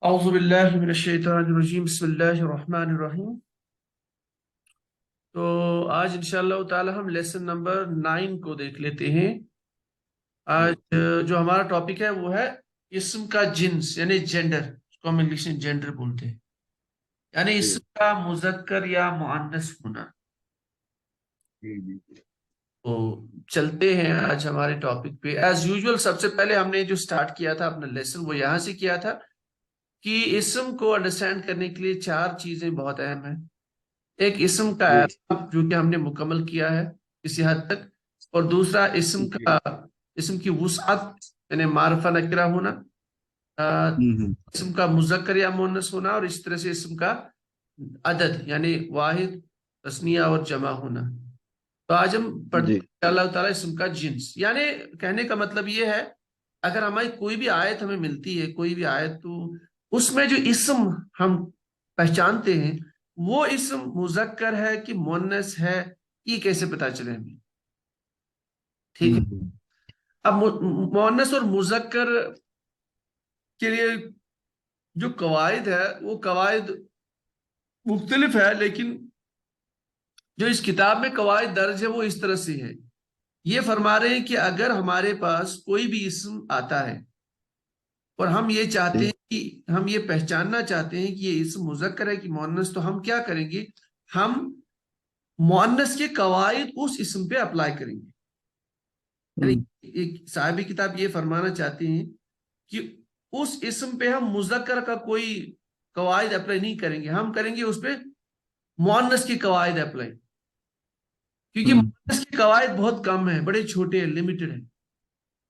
اعوذ باللہ من الشیطان الرجیم بسم اللہ الرحمن الرحیم۔ تو آج انشاءاللہ تعالی ہم لیسن نمبر 9 کو دیکھ لیتے ہیں۔ آج جو ہمارا ٹاپک ہے وہ ہے اسم کا جنس یعنی جینڈر، اس کو ہم انگلش میں جینڈر بولتے ہیں، یعنی اسم کا مذکر یا مؤنث ہونا۔ تو چلتے ہیں آج ہمارے ٹاپک پہ۔ ایز یوزول سب سے پہلے ہم نے جو سٹارٹ کیا تھا اپنا لیسن وہ یہاں سے کیا تھا کہ اسم کو انڈرسٹینڈ کرنے کے لیے 4 چیزیں بہت اہم ہیں۔ ایک اسم کا اعراب جو کہ ہم نے مکمل کیا ہے کسی حد تک، اور دوسرا اسم کی وسعت یعنی معرفہ نکرہ ہونا، اسم کا مذکر یا مؤنث ہونا، اور اس طرح سے اسم کا عدد یعنی واحد، تثنیہ اور جمع ہونا۔ تو آج ہم پڑھتے ہیں اللہ تعالیٰ اسم کا جنس، یعنی کہنے کا مطلب یہ ہے اگر ہماری کوئی بھی آیت ہمیں ملتی ہے، کوئی بھی آیت، تو اس میں جو اسم ہم پہچانتے ہیں وہ اسم مذکر ہے کہ مؤنث ہے، یہ کیسے پتا چلے ہمیں؟ ٹھیک ہے۔ اب مؤنث اور مذکر کے لیے جو قواعد ہے وہ قواعد مختلف ہے، لیکن جو اس کتاب میں قواعد درج ہے وہ اس طرح سے ہے۔ یہ فرما رہے ہیں کہ اگر ہمارے پاس کوئی بھی اسم آتا ہے اور ہم یہ چاہتے ہیں کہ ہم یہ پہچاننا چاہتے ہیں کہ یہ اسم مذکر ہے کہ مؤنث، تو ہم کیا کریں گے؟ ہم مؤنث کے قواعد اس اسم پہ اپلائی کریں گے۔ یعنی ایک صاحب کتاب یہ فرمانا چاہتے ہیں کہ اس اسم پہ ہم مذکر کا کوئی قواعد اپلائی نہیں کریں گے، ہم کریں گے اس پہ مؤنث کی قواعد اپلائی، کیونکہ مؤنث کے قواعد بہت کم ہیں، بڑے چھوٹے ہیں، لمیٹڈ ہیں۔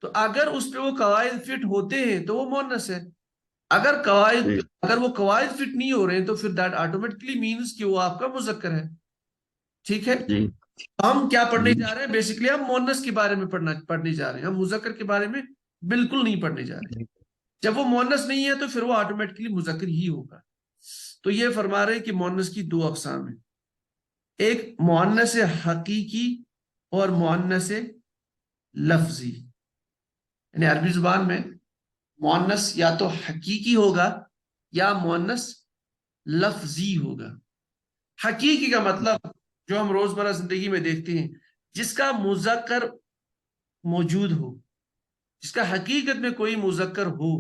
تو اگر اس پہ وہ قواعد فٹ ہوتے ہیں تو وہ مؤنث ہے، اگر وہ قواعد فٹ نہیں ہو رہے ہیں تو پھر دیٹ آٹومیٹکلی مینز کہ وہ آپ کا مذکر ہے۔ ٹھیک ہے، ہم کیا پڑھنے جا رہے ہیں؟ بیسیکلی ہم مؤنث کے بارے میں پڑھنے جا رہے ہیں، ہم مذکر کے بارے میں بالکل نہیں پڑھنے جا رہے ہیں۔ جب وہ مؤنث نہیں ہے تو پھر وہ آٹومیٹکلی مذکر ہی ہوگا۔ تو یہ فرما رہے ہیں کہ مؤنث کی 2 اقسام ہیں، ایک مؤنث حقیقی اور مؤنث لفظی۔ یعنی عربی زبان میں مؤنث یا تو حقیقی ہوگا یا مؤنث لفظی ہوگا۔ حقیقی کا مطلب جو ہم روزمرہ زندگی میں دیکھتے ہیں، جس کا مذکر موجود ہو، جس کا حقیقت میں کوئی مذکر ہو،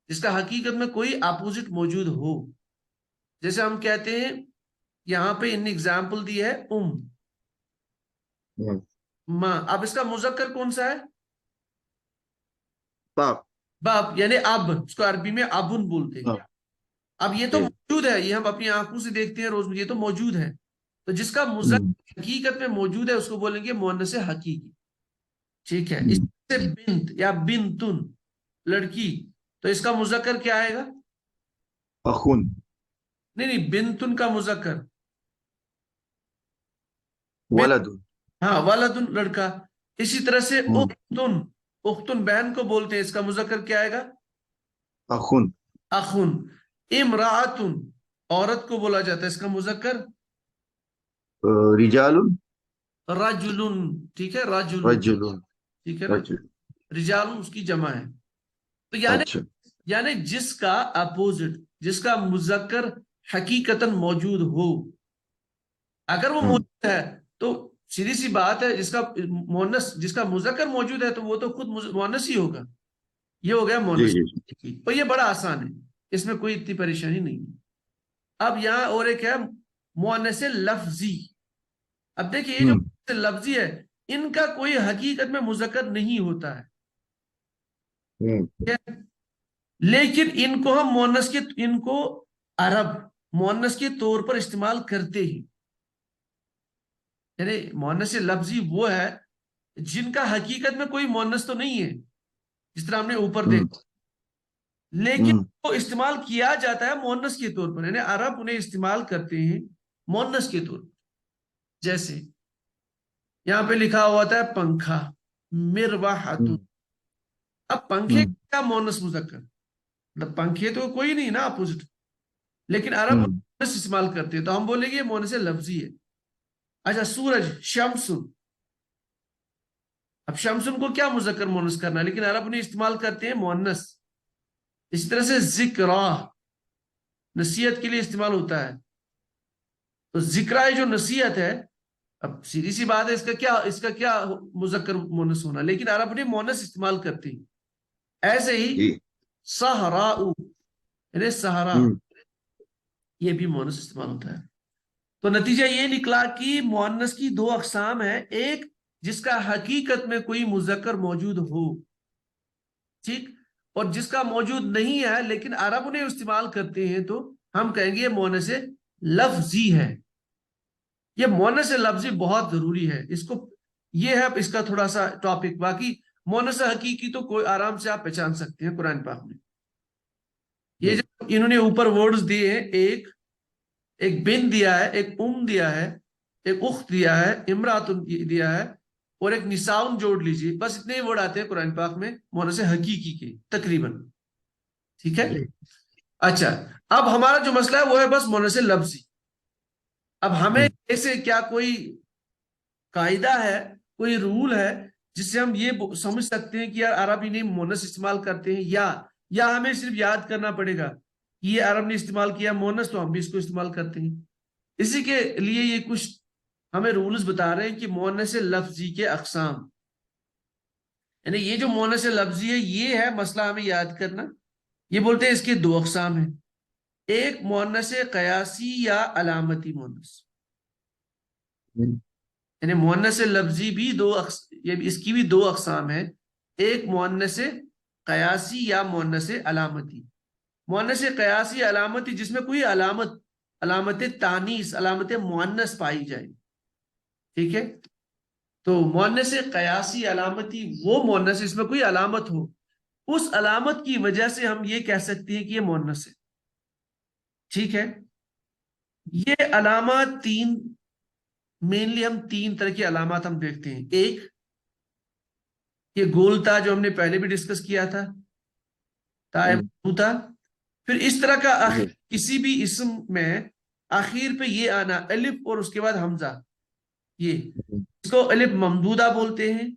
جس کا حقیقت میں کوئی اپوزٹ موجود ہو۔ جیسے ہم کہتے ہیں یہاں پہ ان ایگزامپل دی ہے ماں، اب اس کا مذکر کون سا ہے؟ باپ، یعنی اب، اس کو عربی میں ابن بولتے ہیں۔ اب یہ تو موجود ہے، یہ ہم اپنی آنکھوں سے دیکھتے ہیں روز، یہ تو موجود ہے۔ تو جس کا مذکر حقیقت میں موجود ہے اس کو بولیں گے مؤنث حقیقی۔ ٹھیک ہے، اس سے بنت یا بنتن، لڑکی، تو اس کا مذکر کیا آئے گا؟ اخون۔ نہیں، بنتن کا مذکر ولد۔ ہاں، ولدن، لڑکا۔ اسی طرح سے اختن، اختن بہن کو بولتے ہیں، اس کا مذکر کیا آئے گا؟ اخون۔ اخن۔ امراتن، عورت کو بولا جاتا ہے، اس کا مذکر رجال۔ رجلن۔ ٹھیک ہے، رجل، ٹھیک ہے نا، رجال اس کی جمع ہے۔ تو یعنی جس کا اپوزٹ، جس کا مذکر حقیقتاً موجود ہو، اگر وہ موجود ہے تو سیدھی سی بات ہے، جس کا مذکر موجود ہے تو وہ تو خود مؤنث ہی ہوگا، یہ ہو گیا مؤنث۔ اور یہ بڑا آسان ہے، اس میں کوئی اتنی پریشانی نہیں ہے۔ اب یہاں اور ایک ہے مؤنث لفظی۔ اب دیکھیے یہ جو مؤنث لفظی ہے، ان کا کوئی حقیقت میں مذکر نہیں ہوتا ہے، لیکن ان کو ہم ان کو عرب مؤنث کے طور پر استعمال کرتے ہیں۔ یعنی مؤنث لفظی وہ ہے جن کا حقیقت میں کوئی مؤنث تو نہیں ہے، جس طرح ہم نے اوپر دیکھا، لیکن وہ استعمال کیا جاتا ہے مؤنث کے طور پر، یعنی عرب انہیں استعمال کرتے ہیں مؤنث کے طور پر۔ جیسے یہاں پہ لکھا ہوا تھا پنکھا، مروحۃ۔ اب پنکھے کا مؤنث مذکر، مطلب پنکھے تو کوئی نہیں نا اپوزٹ، لیکن عرب مؤنث استعمال کرتے ہیں تو ہم بولیں گے یہ مؤنث لفظی ہے۔ اچھا، سورج، شمس، اب شمسن کو کیا مذکر مونس کرنا ہے، لیکن عرب نے استعمال کرتے ہیں مونس. اس طرح سے ذکرہ نصیحت کے لیے استعمال ہوتا ہے. تو ذکرہ جو نصیحت ہے، اب سیدھی سی بات ہے اس کا کیا مذکر مونس ہونا، لیکن عرب نے مونس استعمال کرتے ہیں. ایسے ہی جی صحراء یعنی صحرا، ہم، یہ بھی مونس استعمال ہوتا ہے. تو نتیجہ یہ نکلا کہ مؤنث کی دو اقسام ہیں، ایک جس کا حقیقت میں کوئی مذکر موجود ہو، ٹھیک، اور جس کا موجود نہیں ہے لیکن عرب نے استعمال کرتے ہیں تو ہم کہیں گے یہ مؤنث لفظی ہے. یہ مؤنث لفظی بہت ضروری ہے، یہ ہے اس کا تھوڑا سا ٹاپک. باقی مؤنث حقیقی تو کوئی آرام سے آپ پہچان سکتے ہیں قرآن پاک میں. یہ جی جو انہوں نے اوپر ورڈز دیے ہیں، ایک بن دیا ہے، ایک دیا ہے، ایک اخت دیا ہے، امراتن دیا ہے، اور ایک نساؤن جوڑ لیجیے. بس اتنے ہی ورڈ آتے ہیں قرآن پاک میں مؤنث حقیقی کے تقریباً. ٹھیک ہے. جی اچھا، اب ہمارا جو مسئلہ ہے وہ ہے بس مؤنث لفظی. اب ہمیں ہم، ایسے کیا کوئی قاعدہ ہے، کوئی رول ہے جس سے ہم یہ سمجھ سکتے ہیں کہ یار عربی نے مؤنث استعمال کرتے ہیں، یا ہمیں صرف یاد کرنا پڑے گا کہ یہ عرب نے استعمال کیا مؤنث تو ہم بھی اس کو استعمال کرتے ہیں. اسی کے لیے یہ کچھ ہمیں رولز بتا رہے ہیں کہ مؤنث لفظی کے اقسام، یعنی یہ جو مؤنث لفظی ہے یہ ہے مسئلہ ہمیں یاد کرنا. یہ بولتے ہیں اس کے دو اقسام ہیں، ایک مؤنث قیاسی یا علامتی مؤنث. ہم، یعنی مؤنث لفظی بھی اس کی بھی دو اقسام ہیں، ایک مؤنث قیاسی یا مؤنث علامتی. مؤنث قیاسی علامتی جس میں کوئی علامت تانیث، علامت مؤنث پائی جائے. ٹھیک ہے. تو مؤنث قیاسی علامتی وہ مؤنث اس میں کوئی علامت ہو، اس علامت کی وجہ سے ہم یہ کہہ سکتے ہیں کہ یہ مؤنث ہے. ٹھیک ہے. یہ علامات مینلی ہم تین طرح کی علامات ہم دیکھتے ہیں. ایک یہ گولتا جو ہم نے پہلے بھی ڈسکس کیا تھا، تائے ہم، مربوطہ. پھر اس طرح کا جی کسی بھی اسم میں آخر پہ یہ آنا، الف اور اس کے بعد حمزہ، یہ ہم، اس کو الف ممدودہ بولتے ہیں.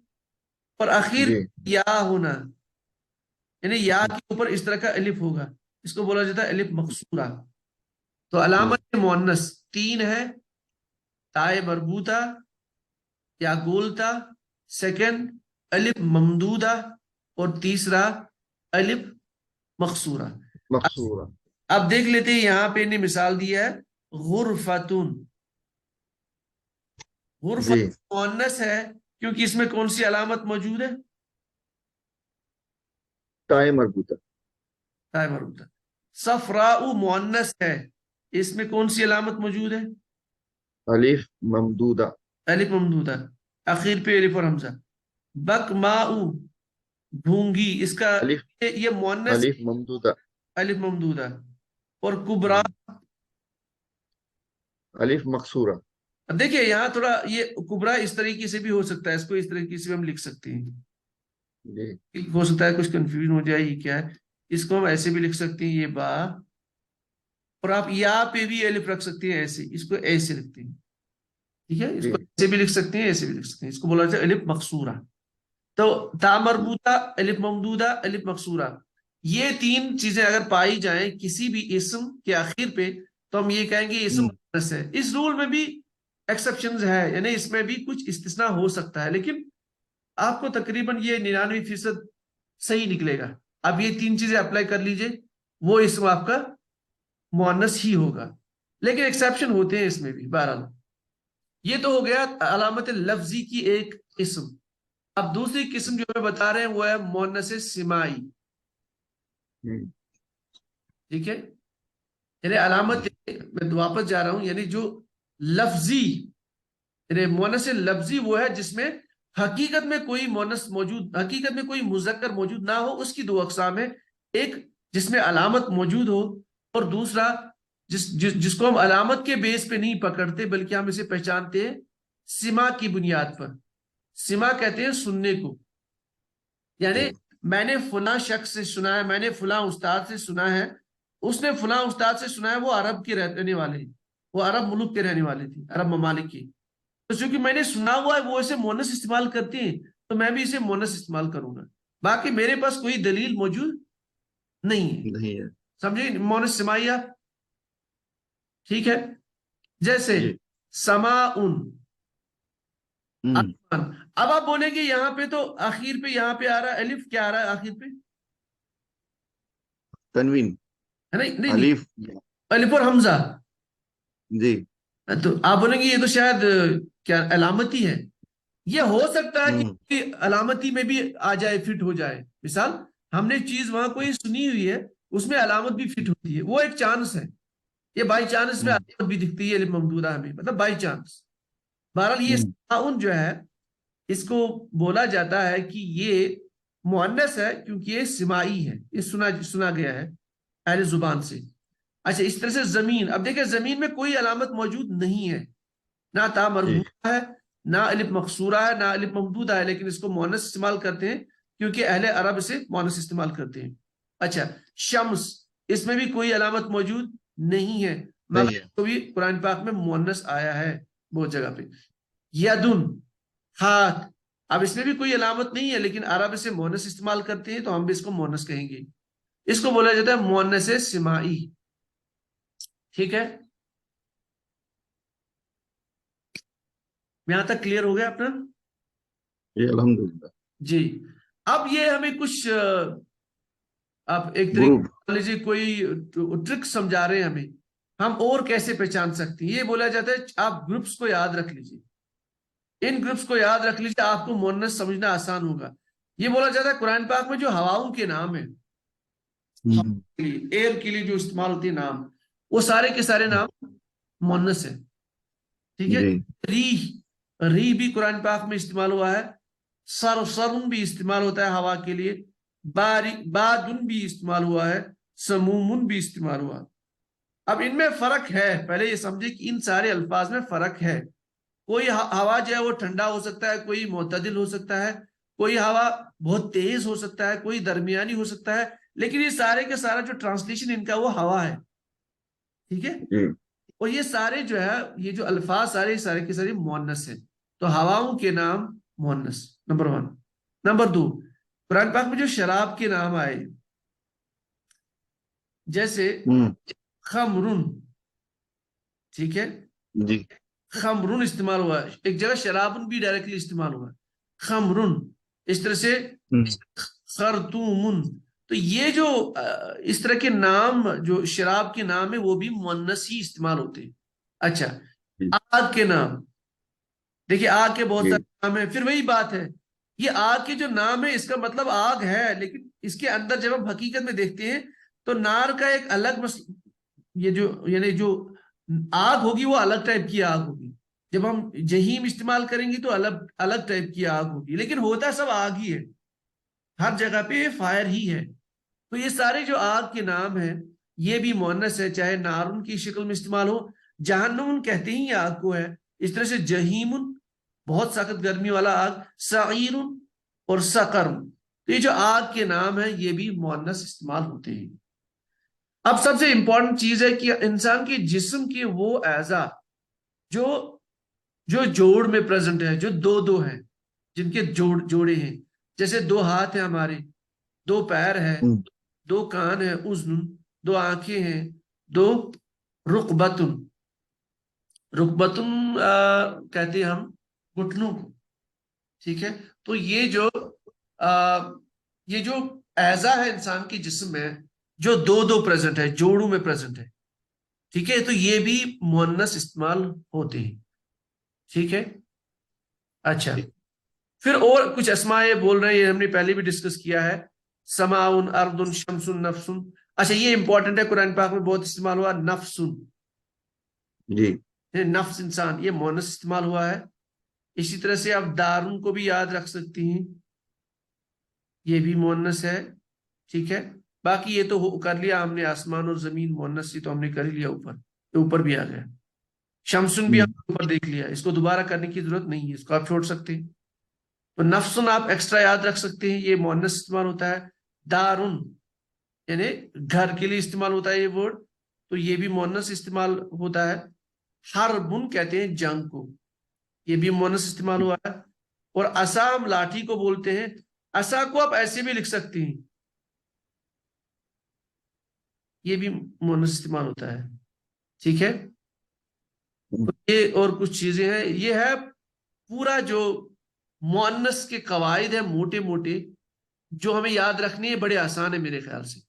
اور آخر جی یا ہونا، یعنی یا ہم، کے اوپر اس طرح کا الف ہوگا، اس کو بولا جاتا ہے الف مقصورہ. تو جی علامت مؤنث تین ہے، تائے مربوطہ یا گولتا، سیکنڈ الف ممدودہ، اور تیسرا الف مقصورہ. مقصورہ. اب دیکھ لیتے ہیں، یہاں پہ انہیں مثال دیا ہے غرفتن. غرفت جی مؤنث ہے کیونکہ اس میں کون سی علامت موجود ہے؟ تائے مربوطہ. تائے مربوطہ. صفراء مؤنث ہے، اس میں کون سی علامت موجود ہے؟ الف ممدودہ. الف ممدودہ، اخیر پہ الف اور حمزہ. بکماء بھونگی، اس کا الف یہ مؤنث الف ممدودہ. الف ممدودہ. اور کبرا، ہم، الف مقصورہ. اب دیکھیے یہاں تھوڑا یہ کبرا اس طریقے سے بھی ہو سکتا ہے، اس کو اس طریقے سے بھی ہم لکھ سکتے ہیں. جی ہو سکتا ہے کچھ کنفیوژن ہو جائے یہ کیا ہے. اس کو ہم ایسے بھی لکھ سکتے ہیں یہ با، اور آپ یا پہ بھی الف رکھ سکتے ہیں، ایسے اس کو ایسے لکھتے ہیں. ٹھیک ہے. اس جی کو ایسے بھی لکھ سکتے ہیں، ایسے بھی لکھ سکتے ہیں. اس کو بولا جاتا ہے الف مقصورہ. تو تا مربوطہ، الف ممدودہ، الف مقصورہ، یہ تین چیزیں اگر پائی جائیں کسی بھی اسم کے آخر پہ تو ہم یہ کہیں گے یہ اسم ہم، مؤنث ہے. اس رول میں بھی ایکسپشنز ہے، یعنی اس میں بھی کچھ استثناء ہو سکتا ہے، لیکن آپ کو تقریباً یہ 99% صحیح نکلے گا. اب یہ تین چیزیں اپلائی کر لیجئے، وہ اسم آپ کا مؤنث ہی ہوگا. لیکن ایکسپشن ہوتے ہیں اس میں بھی. بہرحال یہ تو ہو گیا علامت لفظی کی ایک قسم. اب دوسری قسم جو ہمیں بتا رہے ہیں وہ ہے مؤنث سمائی. ہم، ٹھیک ہے. یعنی علامت، میں واپس جا رہا ہوں، یعنی جو لفظی، یعنی مؤنث لفظی وہ ہے جس میں حقیقت میں کوئی مؤنث موجود، حقیقت میں کوئی مذکر موجود نہ ہو. اس کی دو اقسام ہیں، ایک جس میں علامت موجود ہو، اور دوسرا جس کو ہم علامت کے بیس پہ نہیں پکڑتے بلکہ ہم اسے پہچانتے ہیں سما کی بنیاد پر. سما کہتے ہیں سننے کو، یعنی جی میں نے فلاں شخص سے سنا ہے، میں نے فلاں استاد سے سنا ہے، اس نے فلاں استاد سے سنا ہے، وہ عرب کے رہنے والے ہیں، وہ عرب ملک کے رہنے والے تھے، عرب ممالک کی. تو چونکہ میں نے سنا ہوا ہے وہ اسے مؤنث استعمال کرتے ہیں، تو میں بھی اسے مونس استعمال کروں گا. باقی میرے پاس کوئی دلیل موجود نہیں ہے. نہیں ہے. سمجھے؟ مونس سمائی آپ. ٹھیک ہے. جیسے جی. سماؤن، ہوں. اب آپ بولیں گے یہاں پہ تو آخر پہ یہاں پہ آ رہا ہے الف، کیا آ رہا ہے آخر پہ؟ تنوین. ہے نہیں نہیں نہیں، الف. الف اور حمزہ. جی. تو آپ بولیں گے یہ تو شاید کیا علامتی ہے. یہ ہو سکتا ہے ہوں. کہ علامتی میں بھی آ جائے، فٹ ہو جائے. مثال ہم نے چیز وہاں کوئی سنی ہوئی ہے، اس میں علامت بھی فٹ ہوتی ہے، وہ ایک چانس ہے. یہ بائی چانس میں ہوں. علامت بھی دکھتی ہے الف ممدودہ میں، مطلب بائی چانس. بہرحال یہ ہوں. تعاون جو ہے اس کو بولا جاتا ہے کہ یہ مؤنث ہے کیونکہ یہ سمائی ہے، یہ سنا گیا ہے اہل زبان سے. اچھا، اس طرح سے زمین، اب دیکھیں زمین میں کوئی علامت موجود نہیں ہے، نہ تا جی. مربوطہ ہے، نہ الف مقصورہ ہے، نہ الف ممدودہ ہے، لیکن اس کو مؤنث استعمال کرتے ہیں کیونکہ اہل عرب اسے مؤنث استعمال کرتے ہیں. اچھا، شمس، اس میں بھی کوئی علامت موجود نہیں ہے، نہیں ہے. مگر تو بھی قرآن پاک میں مؤنث آیا ہے بہت جگہ پہ. یدن، ہاتھ، اب اس میں بھی کوئی علامت نہیں ہے لیکن عرب اسے مؤنث استعمال کرتے ہیں تو ہم بھی اس کو مؤنث کہیں گے. اس کو بولا جاتا ہے مؤنث سمائی. ٹھیک ہے، یہاں تک کلیئر ہو گیا اپنا؟ یہ الحمدللہ. جی. اب یہ ہمیں کچھ آپ ایک طریقے گروپ. مان لیجیے کوئی ٹرک سمجھا رہے ہیں ہمیں، ہم اور کیسے پہچان سکتے ہیں. یہ بولا جاتا ہے آپ گروپس کو یاد رکھ لیجیے، ان گروپس کو یاد رکھ لیجیے، آپ کو مؤنث سمجھنا آسان ہوگا. یہ بولا جاتا ہے قرآن پاک میں جو ہواؤں کے نام ہیں، ہوں. ایئر کے لیے جو استعمال ہوتی ہے نام، وہ سارے کے سارے نام مؤنث ہیں. ٹھیک ہے. جی. ری بھی قرآن پاک میں استعمال ہوا ہے. سرن بھی استعمال ہوتا ہے ہوا کے لیے. بادن بھی استعمال ہوا ہے. سمومن بھی استعمال ہوا. اب ان میں فرق ہے، پہلے یہ سمجھے کہ ان سارے الفاظ میں فرق ہے. کوئی ہوا جو ہے وہ ٹھنڈا ہو سکتا ہے، کوئی معتدل ہو سکتا ہے، کوئی ہوا بہت تیز ہو سکتا ہے، کوئی درمیانی ہو سکتا ہے، لیکن یہ سارے کے سارا جو ٹرانسلیشن ان کا وہ ہوا ہے. ٹھیک ہے. جی. اور یہ سارے جو ہے، یہ جو الفاظ سارے کے سارے مؤنث ہیں. تو ہواؤں کے نام مؤنث، نمبر 1. نمبر 2، قرآن پاک میں جو شراب کے نام آئے، جیسے ہوں. خمرن. ٹھیک ہے، جی. خمرن استعمال ہوا ہے. ایک جگہ شرابن بھی ڈائریکٹلی استعمال ہوا ہے، خمرن. اس طرح سے ہوں. خرطومن. تو یہ جو اس طرح کے نام جو شراب کے نام ہے وہ بھی مؤنث ہی استعمال ہوتے ہیں. اچھا، جی. آگ کے نام، دیکھیے آگ کے بہت جی. سارے نام ہیں. پھر وہی بات ہے، یہ آگ کے جو نام ہے اس کا مطلب آگ ہے، لیکن اس کے اندر جب ہم حقیقت میں دیکھتے ہیں تو نار کا ایک الگ یہ جو یعنی جو آگ ہوگی وہ الگ ٹائپ کی آگ ہوگی. جب ہم جہیم استعمال کریں گے تو الگ ٹائپ کی آگ ہوگی، لیکن ہوتا سب آگ ہی ہے، ہر جگہ پہ یہ فائر ہی ہے. تو یہ سارے جو آگ کے نام ہیں یہ بھی مؤنث ہے، چاہے نارن کی شکل میں استعمال ہو. جہنم کہتے ہی آگ کو ہے. اس طرح سے جہیم بہت سخت گرمی والا آگ، سعیر اور سقر. تو یہ جو آگ کے نام ہیں یہ بھی مؤنث استعمال ہوتے ہیں. اب سب سے امپورٹنٹ چیز ہے کہ انسان کے جسم کے وہ اعضاء جو جوڑ میں پریزنٹ ہے، جو دو ہیں، جن کے جوڑے ہیں، جیسے 2 ہاتھ ہیں ہمارے، 2 پیر ہیں، ہوں. 2 کان ہیں اذن، 2 آنکھیں ہیں، 2 رکبتن. رکبتن کہتے ہیں ہم گھٹنوں کو. ٹھیک ہے. تو یہ جو اعضاء ہے انسان کے جسم میں جو دو پریزنٹ ہے، جوڑوں میں پریزنٹ ہے. ٹھیک ہے. تو یہ بھی مؤنث استعمال ہوتے ہیں. ٹھیک ہے. اچھا، پھر اور کچھ اسماء بول رہے ہیں، یہ ہم نے پہلے بھی ڈسکس کیا ہے. سماؤن، اردن، شمسن، نفسن. اچھا، یہ امپورٹنٹ ہے، قرآن پاک میں بہت استعمال ہوا نفسن. جی. نفس انسان، یہ مؤنث استعمال ہوا ہے. اسی طرح سے آپ دارن کو بھی یاد رکھ سکتی ہیں، یہ بھی مؤنث ہے. ٹھیک ہے. باقی یہ تو کر لیا ہم نے، آسمان اور زمین مؤنث سے تو ہم نے کر ہی لیا، اوپر بھی آ گیا. شمسن بھی ہوں. ہم نے اوپر دیکھ لیا، اس کو دوبارہ کرنے کی ضرورت نہیں ہے، اس کو آپ چھوڑ سکتے ہیں. تو نفسن آپ ایکسٹرا یاد رکھ سکتے ہیں، یہ مؤنث استعمال ہوتا ہے. دارن یعنی گھر کے لیے استعمال ہوتا ہے یہ ورڈ، تو یہ بھی مؤنث استعمال ہوتا ہے. حربن کہتے ہیں جنگ کو، یہ بھی مؤنث استعمال ہوا ہے. اور عصا ہم لاٹھی کو بولتے ہیں. عصا کو آپ ایسے بھی لکھ سکتے ہیں, یہ بھی مؤنث استعمال ہوتا ہے. ٹھیک ہے, یہ اور کچھ چیزیں ہیں. یہ ہے پورا جو مؤنث کے قواعد ہیں موٹے موٹے, جو ہمیں یاد رکھنی ہے. بڑے آسان ہے میرے خیال سے,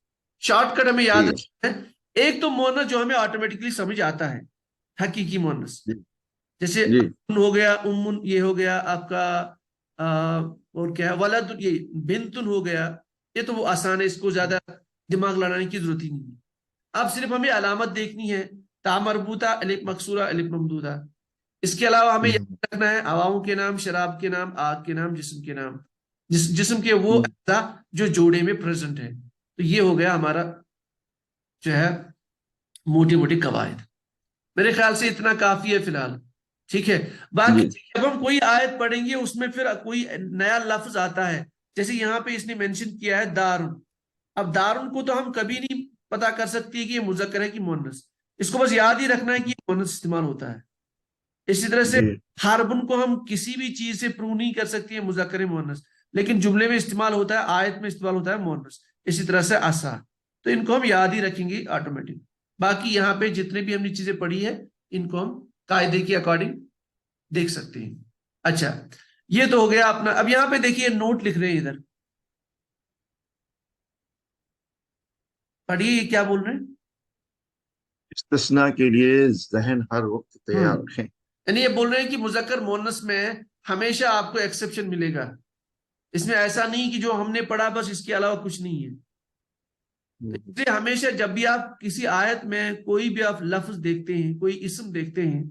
شارٹ کٹ ہمیں یاد جی رکھنا ہے. ایک تو مؤنث جو ہمیں آٹومیٹکلی سمجھ آتا ہے, حقیقی مؤنث, جی جیسے جی ہو گیا, یہ ہو گیا آپ کا, اور کیا ہے, ولد, یہ بنتن ہو گیا. یہ تو وہ آسان ہے, اس کو زیادہ دماغ لڑانے کی ضرورت ہی نہیں ہے. اب صرف ہمیں علامت دیکھنی ہے, تا مربوطہ, الف مکسورہ, الف ممدودہ. اس کے علاوہ ہمیں یاد رکھنا ہے عواؤں کے نام, شراب کے نام, آگ کے نام, جسم کے نام, جسم کے وہ اجزاء جو جوڑے میں پریزنٹ ہے. تو یہ ہو گیا ہمارا جو ہے موٹی موٹی قواعد. میرے خیال سے اتنا کافی ہے فی الحال. ٹھیک ہے, باقی جی جب ہم کوئی آیت پڑھیں گے اس میں پھر کوئی نیا لفظ آتا ہے, جیسے یہاں پہ اس نے مینشن کیا ہے دارن. اب دارن کو تو ہم کبھی نہیں پتا کر سکتی کہ یہ مذکر ہے کہ مؤنث. اس کو بس یاد ہی رکھنا ہے کہ یہ مؤنث استعمال ہوتا ہے. اسی طرح سے جی حربن کو ہم کسی بھی چیز سے پروو نہیں کر سکتی ہے مذکر مؤنث, لیکن جملے میں استعمال ہوتا ہے, آیت میں استعمال ہوتا ہے مؤنث. اسی طرح سے عصا, تو ان کو ہم یاد ہی رکھیں گے آٹومیٹک. باقی یہاں پہ جتنے بھی ہم نے چیزیں پڑھی ہے ان کو ہم قاعدے کے اکارڈنگ دیکھ سکتے ہیں. اچھا, یہ تو ہو گیا اپنا. اب یہاں پہ دیکھیے نوٹ لکھ رہے ہیں ادھر, پڑھیے کیا بول رہے ہیں. استثناء کے لیے ذہن ہر وقت تیار رکھیں. یعنی یہ بول رہے ہیں کہ مذکر مؤنث میں ہمیشہ آپ کو ایکسیپشن ملے گا. اس میں ایسا نہیں کہ جو ہم نے پڑھا بس اس کے علاوہ کچھ نہیں ہے. اس لیے ہمیشہ جب بھی آپ کسی آیت میں کوئی بھی آپ لفظ دیکھتے ہیں, کوئی اسم دیکھتے ہیں,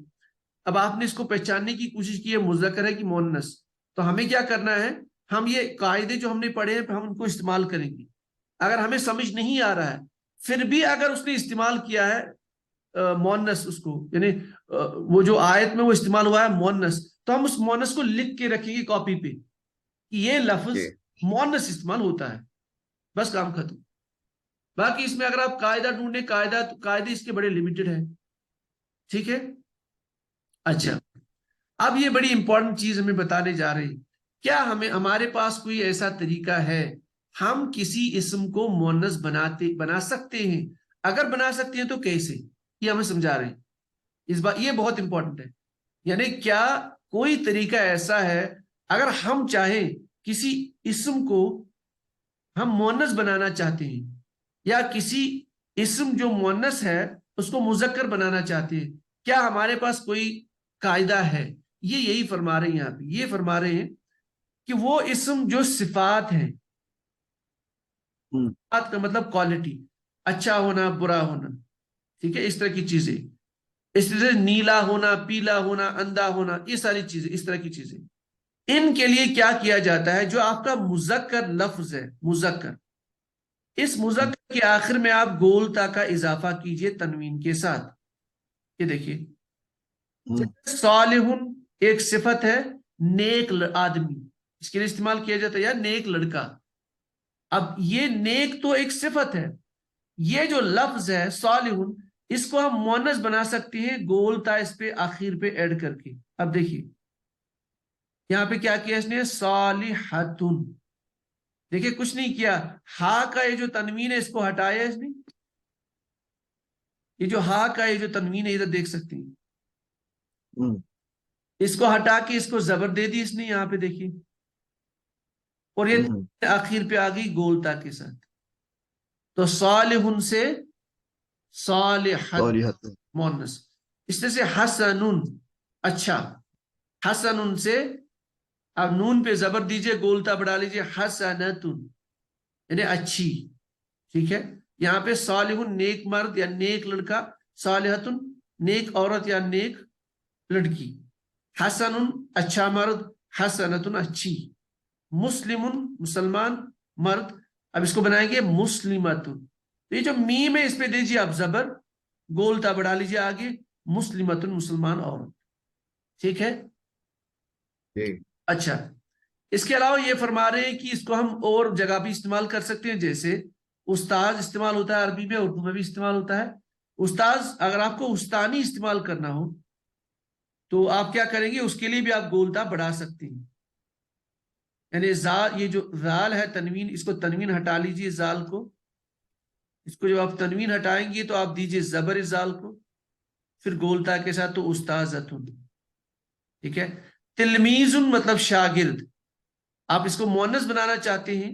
اب آپ نے اس کو پہچاننے کی کوشش کی ہے مذکر ہے کہ مؤنث, تو ہمیں کیا کرنا ہے, ہم یہ قاعدے جو ہم نے پڑھے ہیں ہم ان کو استعمال کریں گے. اگر ہمیں سمجھ نہیں آ رہا ہے, پھر بھی اگر اس نے استعمال کیا ہے مؤنث, اس کو یعنی وہ جو آیت میں وہ استعمال ہوا ہے مؤنث, تو ہم اس مؤنث کو لکھ کے رکھیں گے کاپی پہ کہ یہ لفظ جی مؤنث استعمال ہوتا ہے. بس کام ختم. باقی اس میں اگر آپ قاعدہ ڈھونڈیں, قاعدے اس کے بڑے لمیٹڈ ہیں. ٹھیک ہے. جی اچھا, اب یہ بڑی امپورٹنٹ چیز ہمیں بتانے جا رہے ہیں. کیا ہمارے پاس کوئی ایسا طریقہ ہے ہم کسی اسم کو مؤنث بنا سکتے ہیں؟ اگر بنا سکتے ہیں تو کیسے, یہ ہمیں سمجھا رہے ہیں. اس بات یہ بہت امپورٹنٹ ہے. یعنی کیا کوئی طریقہ ایسا ہے اگر ہم چاہیں کسی اسم کو ہم مؤنث بنانا چاہتے ہیں, یا کسی اسم جو مؤنث ہے اس کو مذکر بنانا چاہتے ہیں, کیا ہمارے پاس کوئی قاعدہ ہے؟ یہ یہی فرما رہے ہیں یہاں پہ. یہ فرما رہے ہیں کہ وہ اسم جو صفات ہیں, صفات کا مطلب کوالٹی, اچھا ہونا, برا ہونا, ٹھیک ہے, اس طرح کی چیزیں, اس طرح سے نیلا ہونا, پیلا ہونا, اندھا ہونا, یہ ساری چیزیں, اس طرح کی چیزیں, ان کے لیے کیا کیا جاتا ہے, جو آپ کا مذکر لفظ ہے, مذکر, اس مذکر کے آخر میں آپ گول تا کا اضافہ کیجئے تنوین کے ساتھ. یہ دیکھیے, صالح ایک صفت ہے, نیک آدمی, اس کے لیے استعمال کیا جاتا ہے, یا نیک لڑکا. اب یہ نیک تو ایک صفت ہے, یہ جو لفظ ہے صالح, اس کو ہم مؤنث بنا سکتے ہیں گول تا اس پہ آخر پہ ایڈ کر کے. اب دیکھیے یہاں پہ کیا کیا اس نے, صالحتن. دیکھیے کچھ نہیں کیا, ہا کا یہ جو تنوین ہے اس کو ہٹایا اس نے. یہ جو ہا کا یہ جو تنوین ہے ادھر دیکھ سکتے ہیں, اس کو ہٹا کے اس کو زبر دے دی اس نے یہاں پہ دیکھیے, اور یہ آخر پہ آ گئی گول تا کے ساتھ. تو صالح سے صالحت صالحت. مؤنث. اس طرح سے حسن, اچھا, حسن سے اب نون پہ زبر دیجئے, گولتا بڑھا لیجئے, حسنتن یعنی اچھی. ٹھیک ہے, یہاں پہ صالح نیک مرد یا نیک لڑکا, صالحتن نیک عورت یا نیک لڑکی, حسن اچھا مرد, حسنتن اچھی, مسلم مسلمان مرد. اب اس کو بنائیں گے مسلمتن. یہ جو میم ہے اس پہ دیجیے آپ زبر, گولتا بڑھا لیجیے آگے, مسلمتن مسلمان عورت. ٹھیک ہے. اچھا, اس کے علاوہ یہ فرما رہے ہیں کہ اس کو ہم اور جگہ بھی استعمال کر سکتے ہیں, جیسے استاذ استعمال ہوتا ہے عربی میں, اردو میں بھی استعمال ہوتا ہے. استاذ, اگر آپ کو استانی استعمال کرنا ہو تو آپ کیا کریں گے, اس کے لیے بھی آپ گولتا بڑھا سکتے ہیں. یعنی یہ جو زال ہے تنوین، اس کو تنوین ہٹا لیجئے زال کو، اس کو جب آپ تنوین ہٹائیں گے تو آپ دیجئے زبر زال کو، پھر گولتا کے ساتھ تو استاذتن، ٹھیک ہے. تلمیذن مطلب شاگرد، آپ اس کو مؤنث بنانا چاہتے ہیں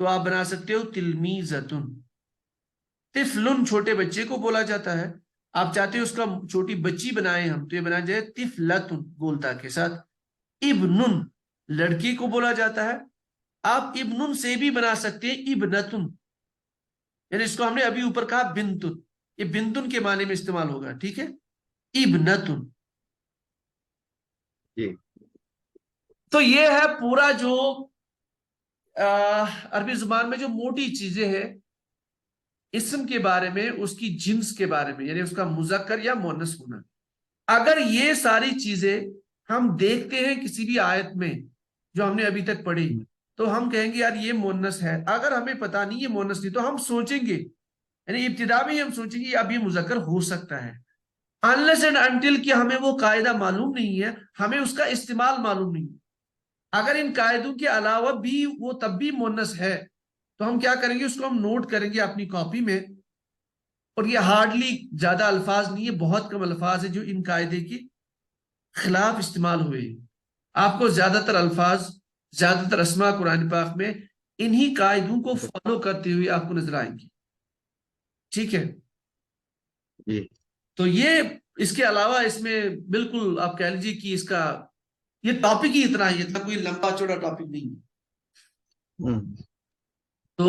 تو آپ بنا سکتے ہو تلمیذتن. طفلن چھوٹے بچے کو بولا جاتا ہے، آپ چاہتے ہو اس کا چھوٹی بچی بنائیں ہم تو یہ بنا جائے طفلتن گولتا کے ساتھ. ابنن لڑکی کو بولا جاتا ہے، آپ ابنن سے بھی بنا سکتے ہیں ابنتن، یعنی اس کو ہم نے ابھی اوپر کہا بنتن، یہ بنتن کے معنی میں استعمال ہوگا، ٹھیک ہے. ابنتن. جی تو یہ ہے پورا جو عربی زبان میں جو موٹی چیزیں ہیں اسم کے بارے میں، اس کی جنس کے بارے میں، یعنی اس کا مذکر یا مؤنث ہونا. اگر یہ ساری چیزیں ہم دیکھتے ہیں کسی بھی آیت میں جو ہم نے ابھی تک پڑھی تو ہم کہیں گے یار یہ مؤنث ہے. اگر ہمیں پتہ نہیں یہ مؤنث نہیں تو ہم سوچیں گے، یعنی ابتدا میں ہم سوچیں گے اب یہ مذکر ہو سکتا ہے. unless and until کہ ہمیں وہ قاعدہ معلوم نہیں ہے، ہمیں اس کا استعمال معلوم نہیں ہے. اگر ان قاعدوں کے علاوہ بھی وہ تب بھی مؤنث ہے تو ہم کیا کریں گے، اس کو ہم نوٹ کریں گے اپنی کاپی میں. اور یہ ہارڈلی زیادہ الفاظ نہیں ہے، بہت کم الفاظ ہیں جو ان قاعدے کے خلاف استعمال ہوئے. آپ کو زیادہ تر الفاظ، زیادہ تر اسماء قرآن پاک میں انہی قاعدوں کو فالو کرتے ہوئے آپ کو نظر آئیں گی. ٹھیک ہے. جی تو یہ اس کے علاوہ اس میں بالکل آپ کہہ لیجیے کہ اس کا یہ ٹاپک ہی اتنا ہی اتنا کوئی لمبا چوڑا ٹاپک نہیں ہے. ہوں تو